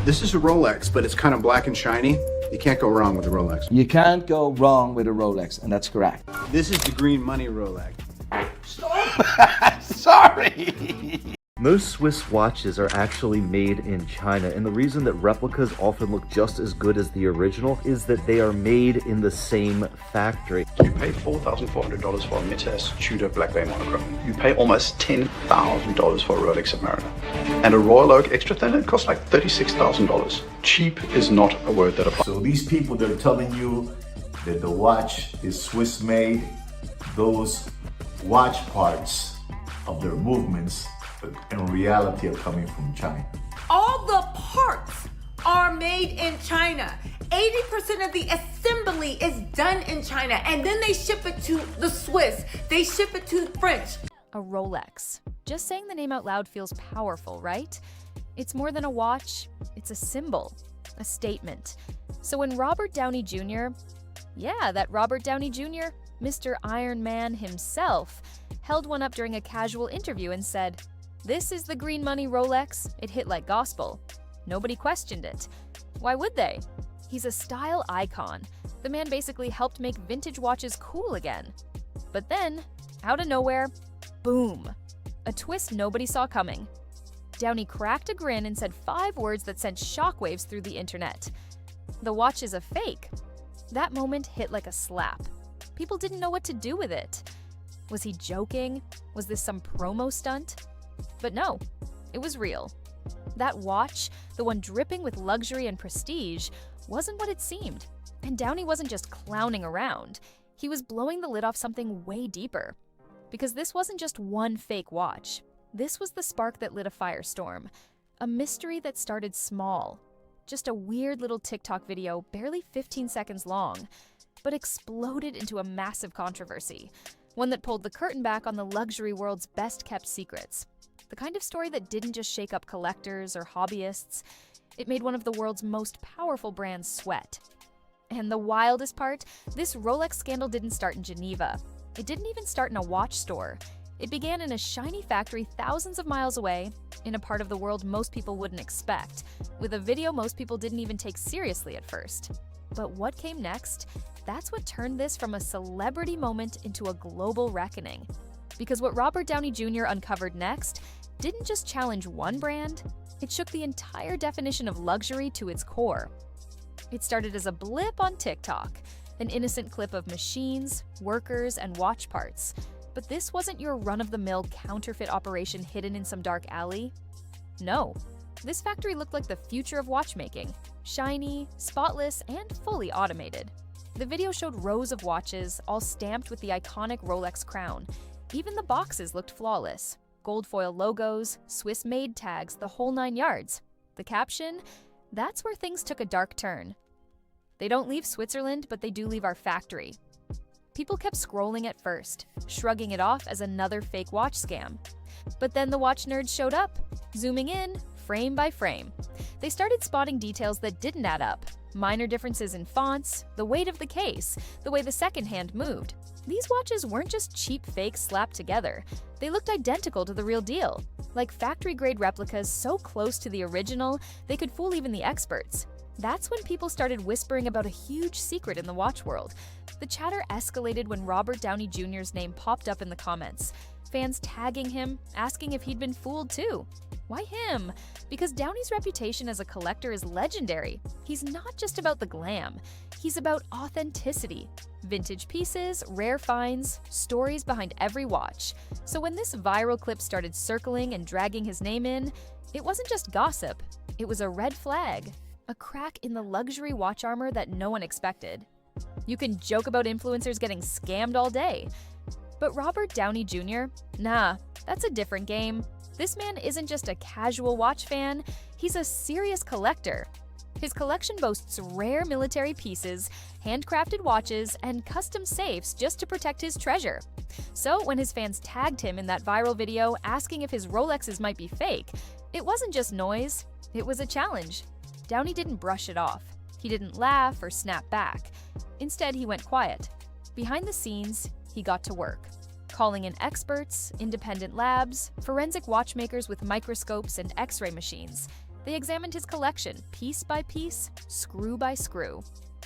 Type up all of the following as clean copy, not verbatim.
This is a Rolex, but it's kind of black and shiny. You can't go wrong with a Rolex. You can't go wrong with a Rolex, and that's correct. This is the green money Rolex. Stop! Sorry! Most Swiss watches are actually made in China, and the reason that replicas often look just as good as the original is that they are made in the same factory. You pay $4,400 for a Mitas Tudor Black Bay monochrome. You pay almost $10,000 for a Rolex Submariner. And a Royal Oak Extra Thin, it costs like $36,000. Cheap is not a word that applies. So these people, they're telling you that the watch is Swiss made. Those watch parts of their movements in reality are coming from China. All the parts are made in China. 80% of the assembly is done in China, and then they ship it to the Swiss. They ship it to the French. A Rolex. Just saying the name out loud feels powerful, right? It's more than a watch, it's a symbol, a statement. So when Robert Downey Jr., yeah, that Robert Downey Jr., Mr. Iron Man himself, held one up during a casual interview and said, "This is the green money Rolex," it hit like gospel. Nobody questioned it. Why would they? He's a style icon. The man basically helped make vintage watches cool again. But then, out of nowhere, boom. A twist nobody saw coming. Downey cracked a grin and said 5 words that sent shockwaves through the internet. The watch is a fake. That moment hit like a slap. People didn't know what to do with it. Was he joking? Was this some promo stunt? But no, it was real. That watch, the one dripping with luxury and prestige, wasn't what it seemed. And Downey wasn't just clowning around. He was blowing the lid off something way deeper. Because this wasn't just one fake watch. This was the spark that lit a firestorm. A mystery that started small. Just a weird little TikTok video, barely 15 seconds long, but exploded into a massive controversy. One that pulled the curtain back on the luxury world's best-kept secrets. The kind of story that didn't just shake up collectors or hobbyists, it made one of the world's most powerful brands sweat. And the wildest part, this Rolex scandal didn't start in Geneva. It didn't even start in a watch store. It began in a shiny factory thousands of miles away, in a part of the world most people wouldn't expect, with a video most people didn't even take seriously at first. But what came next? That's what turned this from a celebrity moment into a global reckoning. Because what Robert Downey Jr. uncovered next didn't just challenge one brand, it shook the entire definition of luxury to its core. It started as a blip on TikTok, an innocent clip of machines, workers, and watch parts. But this wasn't your run-of-the-mill counterfeit operation hidden in some dark alley. No, this factory looked like the future of watchmaking, shiny, spotless, and fully automated. The video showed rows of watches, all stamped with the iconic Rolex crown. Even the boxes looked flawless. Gold foil logos, Swiss-made tags, the whole 9 yards. The caption? That's where things took a dark turn. They don't leave Switzerland, but they do leave our factory. People kept scrolling at first, shrugging it off as another fake watch scam. But then the watch nerds showed up, zooming in, frame by frame. They started spotting details that didn't add up. Minor differences in fonts, the weight of the case, the way the second hand moved. These watches weren't just cheap fakes slapped together. They looked identical to the real deal, like factory-grade replicas so close to the original they could fool even the experts. That's when people started whispering about a huge secret in the watch world. The chatter escalated when Robert Downey Jr.'s name popped up in the comments. Fans tagging him, asking if he'd been fooled too. Why him? Because Downey's reputation as a collector is legendary. He's not just about the glam. He's about authenticity. Vintage pieces, rare finds, stories behind every watch. So when this viral clip started circling and dragging his name in, it wasn't just gossip. It was a red flag. A crack in the luxury watch armor that no one expected. You can joke about influencers getting scammed all day. But Robert Downey Jr.? Nah, that's a different game. This man isn't just a casual watch fan, he's a serious collector. His collection boasts rare military pieces, handcrafted watches, and custom safes just to protect his treasure. So when his fans tagged him in that viral video asking if his Rolexes might be fake, it wasn't just noise, it was a challenge. Downey didn't brush it off. He didn't laugh or snap back. Instead, he went quiet. Behind the scenes, he got to work, calling in experts, independent labs, forensic watchmakers with microscopes and X-ray machines. They examined his collection piece by piece, screw by screw.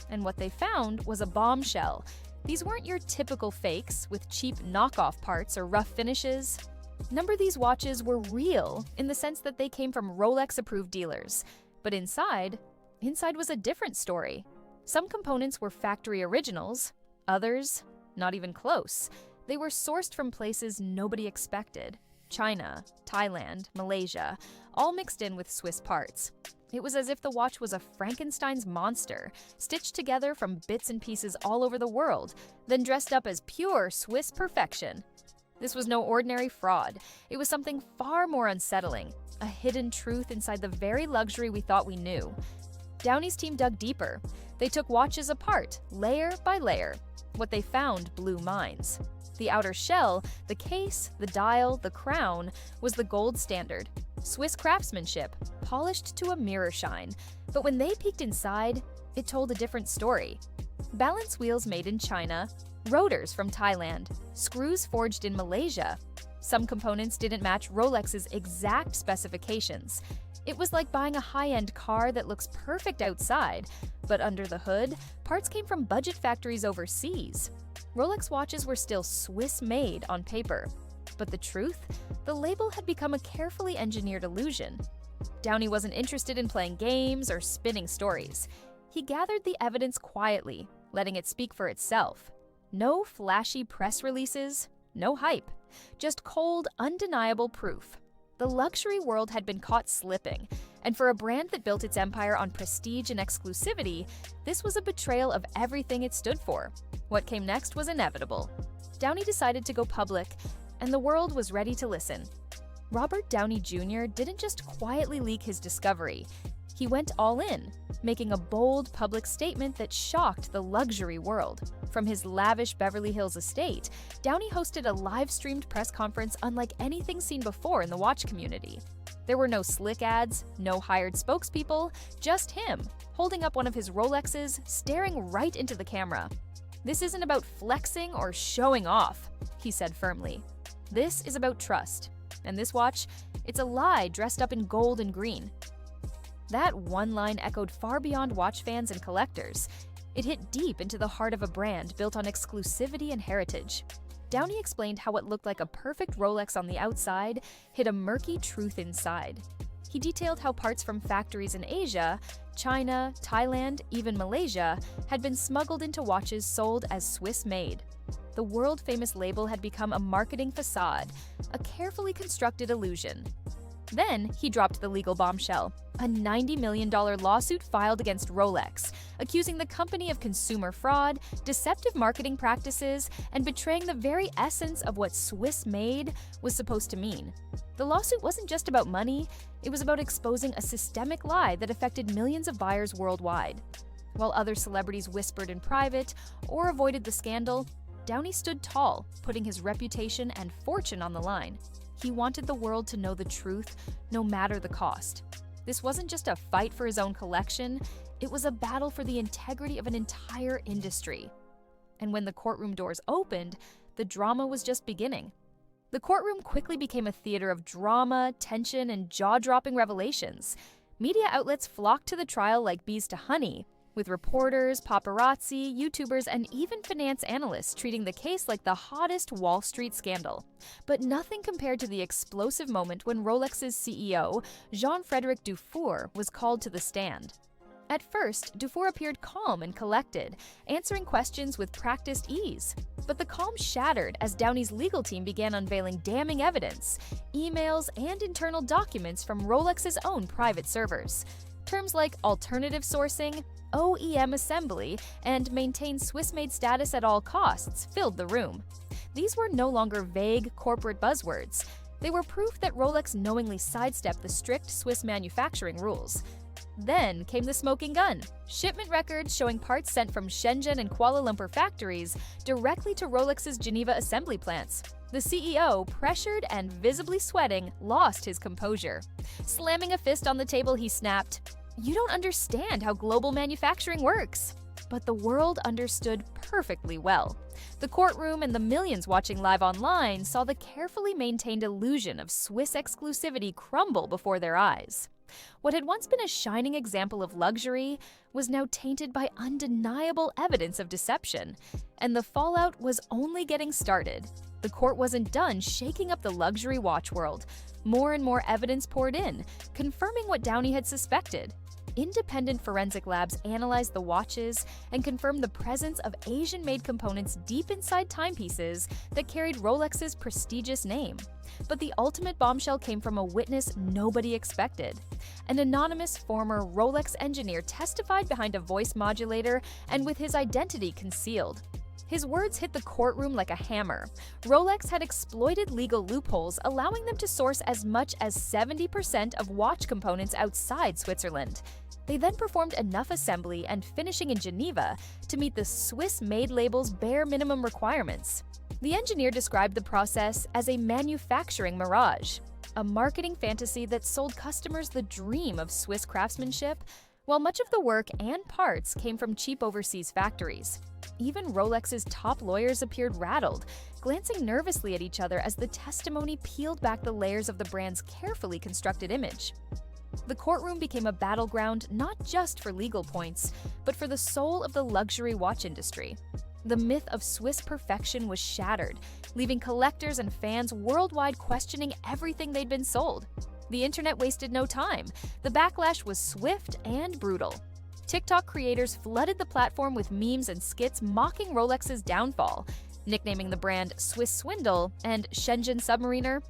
And what they found was a bombshell. These weren't your typical fakes with cheap knockoff parts or rough finishes. These watches were real in the sense that they came from Rolex-approved dealers. But inside was a different story. Some components were factory originals, others not even close. They were sourced from places nobody expected. China, Thailand, Malaysia, all mixed in with Swiss parts. It was as if the watch was a Frankenstein's monster, stitched together from bits and pieces all over the world, then dressed up as pure Swiss perfection. This was no ordinary fraud. It was something far more unsettling, a hidden truth inside the very luxury we thought we knew. Downey's team dug deeper. They took watches apart, layer by layer. What they found blew minds. The outer shell, the case, the dial, the crown, was the gold standard. Swiss craftsmanship, polished to a mirror shine. But when they peeked inside, it told a different story. Balance wheels made in China, rotors from Thailand, screws forged in Malaysia. Some components didn't match Rolex's exact specifications. It was like buying a high-end car that looks perfect outside, but under the hood, parts came from budget factories overseas. Rolex watches were still Swiss-made on paper. But the truth? The label had become a carefully engineered illusion. Downey wasn't interested in playing games or spinning stories. He gathered the evidence quietly, letting it speak for itself. No flashy press releases, no hype, just cold, undeniable proof. The luxury world had been caught slipping, and for a brand that built its empire on prestige and exclusivity, this was a betrayal of everything it stood for. What came next was inevitable. Downey decided to go public, and the world was ready to listen. Robert Downey Jr. didn't just quietly leak his discovery. He went all in, making a bold public statement that shocked the luxury world. From his lavish Beverly Hills estate, Downey hosted a live-streamed press conference unlike anything seen before in the watch community. There were no slick ads, no hired spokespeople, just him, holding up one of his Rolexes, staring right into the camera. "This isn't about flexing or showing off," he said firmly. "This is about trust. And this watch, it's a lie dressed up in gold and green." That one line echoed far beyond watch fans and collectors. It hit deep into the heart of a brand built on exclusivity and heritage. Downey explained how what looked like a perfect Rolex on the outside hid a murky truth inside. He detailed how parts from factories in Asia, China, Thailand, even Malaysia, had been smuggled into watches sold as Swiss-made. The world-famous label had become a marketing facade, a carefully constructed illusion. Then he dropped the legal bombshell, a $90 million lawsuit filed against Rolex, accusing the company of consumer fraud, deceptive marketing practices, and betraying the very essence of what Swiss-made was supposed to mean. The lawsuit wasn't just about money, it was about exposing a systemic lie that affected millions of buyers worldwide. While other celebrities whispered in private or avoided the scandal, Downey stood tall, putting his reputation and fortune on the line. He wanted the world to know the truth, no matter the cost. This wasn't just a fight for his own collection, it was a battle for the integrity of an entire industry. And when the courtroom doors opened, the drama was just beginning. The courtroom quickly became a theater of drama, tension, and jaw-dropping revelations. Media outlets flocked to the trial like bees to honey, with reporters, paparazzi, YouTubers, and even finance analysts treating the case like the hottest Wall Street scandal. But nothing compared to the explosive moment when Rolex's CEO, Jean-Frédéric Dufour, was called to the stand. At first, Dufour appeared calm and collected, answering questions with practiced ease. But the calm shattered as Downey's legal team began unveiling damning evidence, emails, and internal documents from Rolex's own private servers. Terms like alternative sourcing, OEM assembly, and maintain Swiss-made status at all costs filled the room. These were no longer vague corporate buzzwords. They were proof that Rolex knowingly sidestepped the strict Swiss manufacturing rules. Then came the smoking gun, shipment records showing parts sent from Shenzhen and Kuala Lumpur factories directly to Rolex's Geneva assembly plants. The CEO, pressured and visibly sweating, lost his composure. Slamming a fist on the table, he snapped, "You don't understand how global manufacturing works." But the world understood perfectly well. The courtroom and the millions watching live online saw the carefully maintained illusion of Swiss exclusivity crumble before their eyes. What had once been a shining example of luxury was now tainted by undeniable evidence of deception, and the fallout was only getting started. The court wasn't done shaking up the luxury watch world. More and more evidence poured in, confirming what Downey had suspected. Independent forensic labs analyzed the watches and confirmed the presence of Asian-made components deep inside timepieces that carried Rolex's prestigious name. But the ultimate bombshell came from a witness nobody expected. An anonymous former Rolex engineer testified behind a voice modulator and with his identity concealed. His words hit the courtroom like a hammer. Rolex had exploited legal loopholes, allowing them to source as much as 70% of watch components outside Switzerland. They then performed enough assembly and finishing in Geneva to meet the Swiss-made label's bare minimum requirements. The engineer described the process as a manufacturing mirage, a marketing fantasy that sold customers the dream of Swiss craftsmanship, while much of the work and parts came from cheap overseas factories. Even Rolex's top lawyers appeared rattled, glancing nervously at each other as the testimony peeled back the layers of the brand's carefully constructed image. The courtroom became a battleground not just for legal points, but for the soul of the luxury watch industry. The myth of Swiss perfection was shattered, leaving collectors and fans worldwide questioning everything they'd been sold. The internet wasted no time. The backlash was swift and brutal. TikTok creators flooded the platform with memes and skits mocking Rolex's downfall, nicknaming the brand Swiss Swindle and Shenzhen Submariner.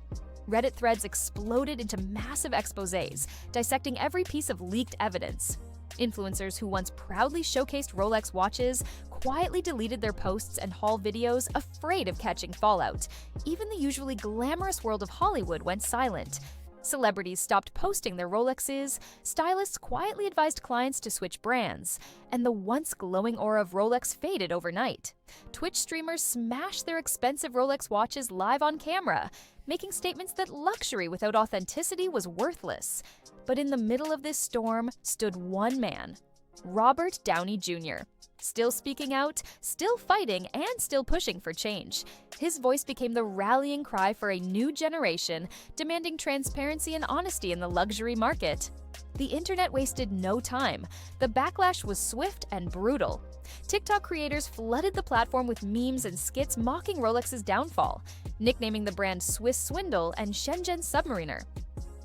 Reddit threads exploded into massive exposés, dissecting every piece of leaked evidence. Influencers who once proudly showcased Rolex watches quietly deleted their posts and haul videos, afraid of catching fallout. Even the usually glamorous world of Hollywood went silent. Celebrities stopped posting their Rolexes, stylists quietly advised clients to switch brands, and the once glowing aura of Rolex faded overnight. Twitch streamers smashed their expensive Rolex watches live on camera, making statements that luxury without authenticity was worthless. But in the middle of this storm stood one man, Robert Downey Jr., still speaking out, still fighting, and still pushing for change. His voice became the rallying cry for a new generation, demanding transparency and honesty in the luxury market. The internet wasted no time. The backlash was swift and brutal. TikTok creators flooded the platform with memes and skits mocking Rolex's downfall, nicknaming the brand Swiss Swindle and Shenzhen Submariner.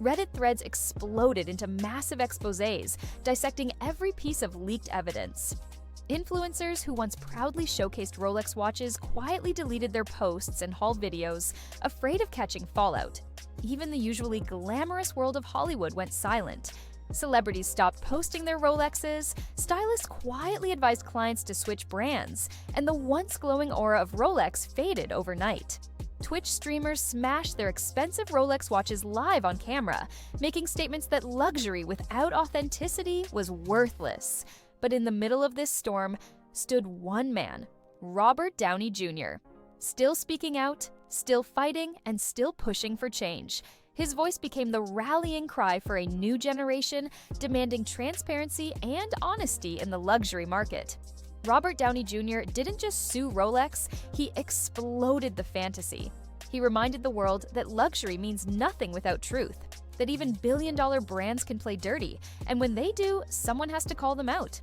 Reddit threads exploded into massive exposés, dissecting every piece of leaked evidence. Influencers who once proudly showcased Rolex watches quietly deleted their posts and hauled videos, afraid of catching fallout. Even the usually glamorous world of Hollywood went silent. Celebrities stopped posting their Rolexes, stylists quietly advised clients to switch brands, and the once glowing aura of Rolex faded overnight. Twitch streamers smashed their expensive Rolex watches live on camera, making statements that luxury without authenticity was worthless. But in the middle of this storm stood one man, Robert Downey Jr., still speaking out, still fighting, and still pushing for change. His voice became the rallying cry for a new generation, demanding transparency and honesty in the luxury market. Robert Downey Jr. didn't just sue Rolex, he exploded the fantasy. He reminded the world that luxury means nothing without truth, that even billion-dollar brands can play dirty, and when they do, someone has to call them out.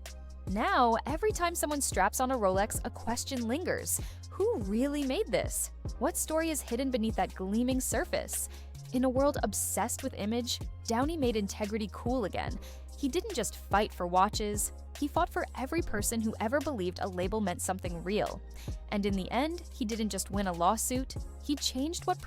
Now, every time someone straps on a Rolex, a question lingers. Who really made this? What story is hidden beneath that gleaming surface? In a world obsessed with image, Downey made integrity cool again. He didn't just fight for watches, he fought for every person who ever believed a label meant something real. And in the end, he didn't just win a lawsuit, he changed what